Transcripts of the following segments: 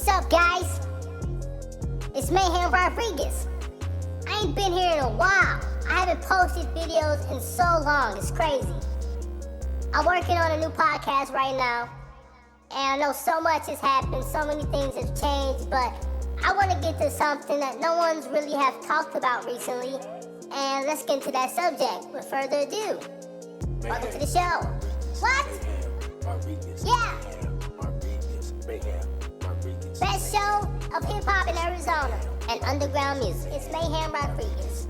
What's up, guys? It's Mayhem Rodriguez. I ain't been here in a while. I haven't posted videos in so long, it's crazy. I'm working on a new podcast right now, and I know so much has happened, so many things have changed, but I want to get to something that no one's really have talked about recently, and let's get into that subject. With further ado, welcome to the show. What? Yeah. Best show of hip-hop in Arizona and underground music. It's Mayhem Rodriguez.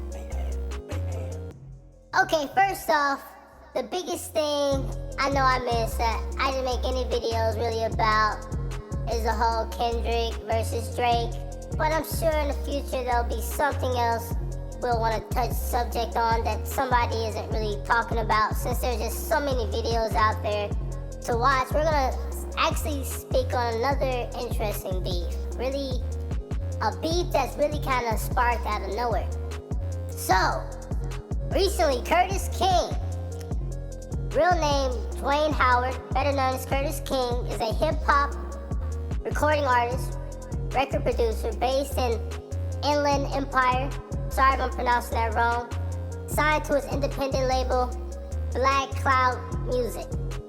Okay, first off, the biggest thing I know I missed that I didn't make any videos really about is the whole Kendrick versus Drake. But I'm sure in the future there'll be something else we'll want to touch subject on that somebody isn't really talking about, since there's just so many videos out there to watch. We're gonna actually speak on another interesting beef. Really, a beef that's really kind of sparked out of nowhere. So, recently Curtis King, real name Dwayne Howard, better known as Curtis King, is a hip-hop recording artist, record producer based in Inland Empire. Sorry if I'm pronouncing that wrong. Signed to his independent label, Black Cloud Music.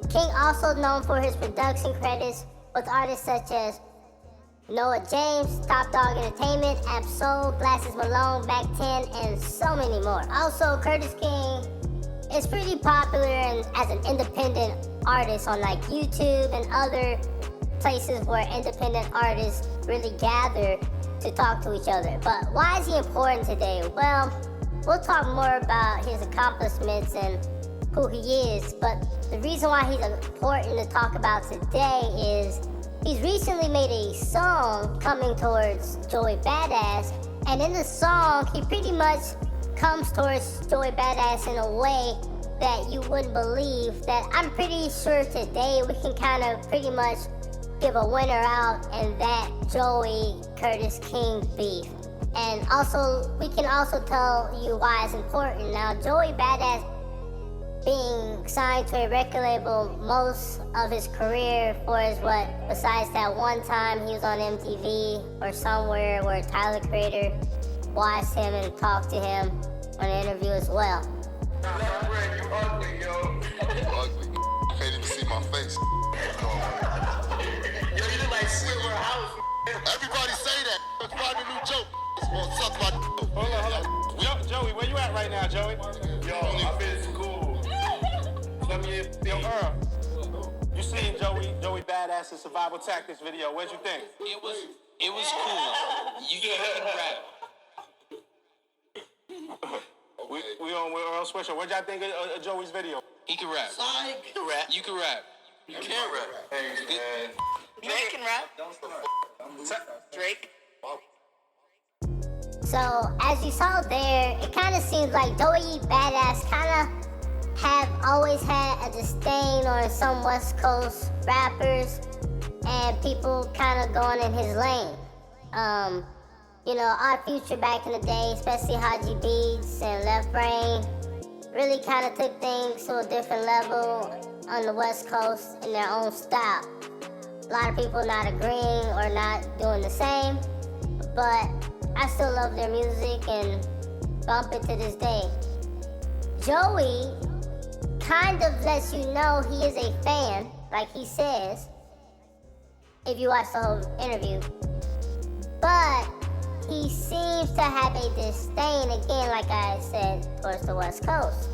King also known for his production credits with artists such as Noah James, Top Dog Entertainment, Ab-Soul, Glasses Malone, Back 10, and so many more. Also, Curtis King is pretty popular as an independent artist on like YouTube and other places where independent artists really gather to talk to each other. But why is he important today? Well, we'll talk more about his accomplishments and who he is, but the reason why he's important to talk about today is he's recently made a song coming towards Joey Badass, and in the song he pretty much comes towards Joey Badass in a way that you wouldn't believe. That I'm pretty sure today we can kind of pretty much give a winner out in that Joey Curtis King beef. And also, we can also tell you why it's important. Now, Joey Badass being signed to a record label most of his career for his besides that one time he was on MTV or somewhere where Tyler the Creator watched him and talked to him on an interview as well. You ugly, yo. Ugly. You can't even see my face. Yo, you look like Squidward House. Everybody say that. It's probably a new joke. It's gonna suck my Hold on. Joey, where you at right now, Joey? Yo, I'm in school. Yo, Earl, you seen Joey Badass' survival tactics video. What'd you think? It was cool. You can rap. We on with Earl Swisher. What'd y'all think of Joey's video? He can rap. Sonic can rap. You can rap. You can't rap. Hey, man. Drake can rap. Drake. So, as you saw there, it kind of seems like Joey Badass kind of have always had a disdain on some West Coast rappers and people kind of going in his lane. Odd Future back in the day, especially Haji Beats and Left Brain, really kind of took things to a different level on the West Coast in their own style. A lot of people not agreeing or not doing the same, but I still love their music and bump it to this day. Joey kind of lets you know he is a fan, like he says, if you watch the whole interview. But he seems to have a disdain, again, like I said, towards the West Coast.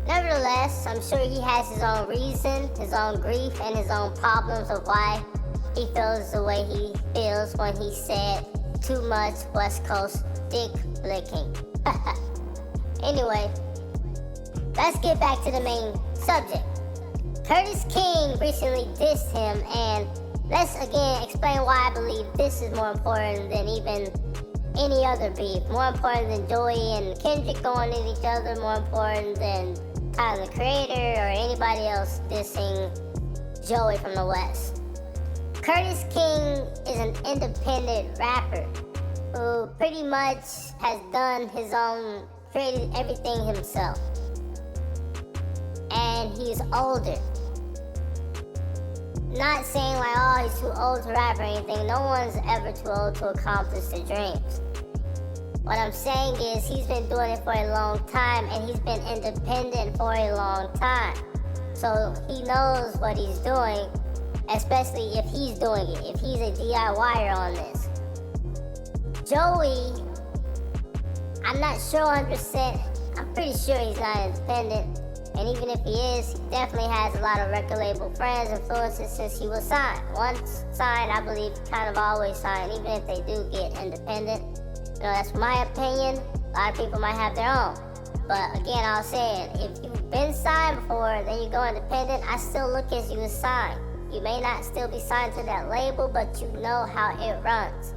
Nevertheless, I'm sure he has his own reason, his own grief, and his own problems of why he feels the way he feels when he said too much West Coast dick licking. Anyway, let's get back to the main subject. Curtis King recently dissed him, and let's again explain why I believe this is more important than even any other beef. More important than Joey and Kendrick going at each other, more important than Tyler the Creator or anybody else dissing Joey from the West. Curtis King is an independent rapper who pretty much has done his own, created everything himself. And he's older. not saying like, oh, he's too old to rap or anything. No one's ever too old to accomplish their dreams. What I'm saying is he's been doing it for a long time and he's been independent for a long time. So he knows what he's doing, especially if he's doing it, if he's a DIYer on this. Joey, I'm not sure 100%. I'm pretty sure he's not independent. And even if he is, he definitely has a lot of record label friends, influences since he was signed. Once signed, I believe kind of always signed, even if they do get independent. You know, that's my opinion. A lot of people might have their own. But again, I'll say it. If you've been signed before, then you go independent, I still look at you as signed. You may not still be signed to that label, but you know how it runs.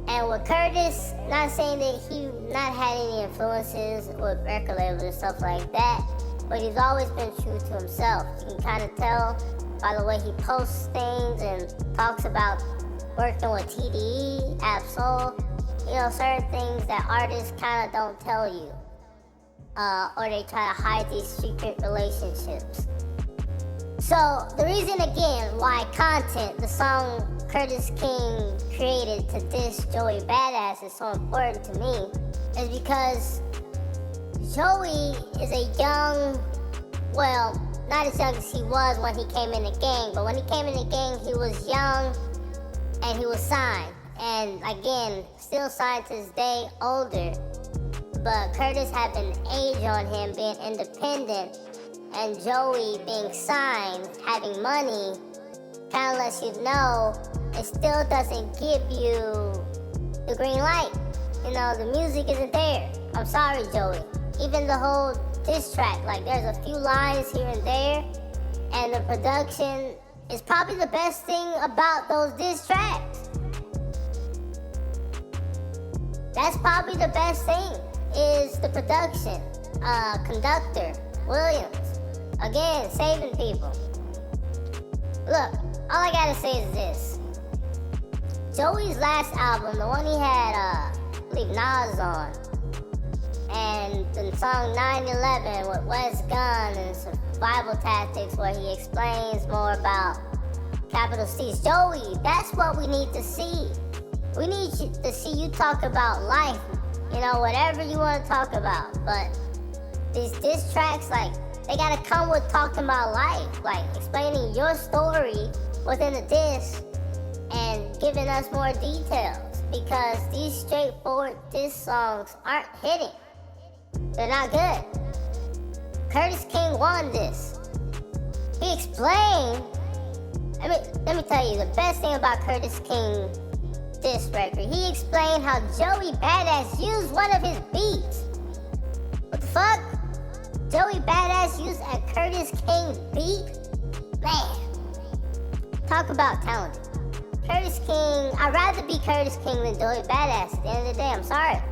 And with Curtis, not saying that he not had any influences with record labels and stuff like that, but he's always been true to himself. You can kind of tell by the way he posts things and talks about working with TDE, Ab-Soul, you know, certain things that artists kind of don't tell you. Or they try to hide these secret relationships. So the reason again why Content, the song Curtis King created to diss Joey Badass, is so important to me is because Joey is a young, well, not as young as he was when he came in the gang, but when he came in the gang, he was young and he was signed. And again, still signed to this day, older. But Curtis had an age on him being independent, and Joey being signed, having money, kind of lets you know it still doesn't give you the green light. You know, the music isn't there. I'm sorry, Joey. Even the whole diss track, like there's a few lines here and there, and the production is probably the best thing about those diss tracks. That's probably the best thing, is the production. Conductor, Williams, again, saving people. Look, all I gotta say is this. Joey's last album, the one he had, I believe Nas on, and the song 9/11 with Wes Gunn and Survival Tactics, where he explains more about capital C's. Joey, that's what we need to see. We need to see you talk about life, you know, whatever you want to talk about. But these diss tracks, like, they gotta come with talking about life, like explaining your story within the diss and giving us more details, because these straightforward diss songs aren't hitting. They're not good. Curtis King won this. He explained, let me tell you, the best thing about Curtis King diss record, he explained how Joey Badass used one of his beats. What the fuck? Joey Badass used a Curtis King beat? Man, talk about talented. Curtis King, I'd rather be Curtis King than Joey Badass at the end of the day. I'm sorry.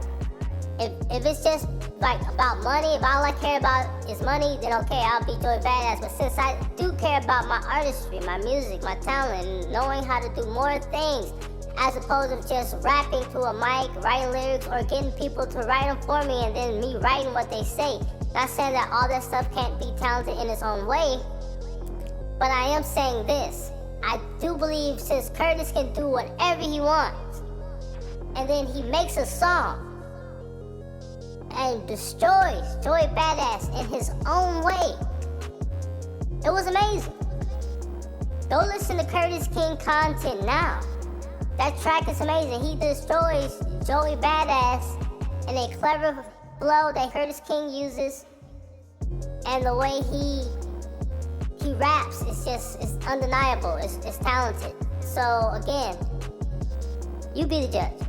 If it's just like about money, if all I care about is money, then okay, I'll be Joey Badass. But since I do care about my artistry, my music, my talent, and knowing how to do more things, as opposed to just rapping to a mic, writing lyrics, or getting people to write them for me and then me writing what they say. Not saying that all that stuff can't be talented in its own way, but I am saying this. I do believe since Curtis can do whatever he wants, and then he makes a song and destroys Joey Badass in his own way, it was amazing. Go listen to Curtis King Content now. That track is amazing. He destroys Joey Badass in a clever flow that Curtis King uses, and the way he raps is it's undeniable. It's talented. So again, you be the judge.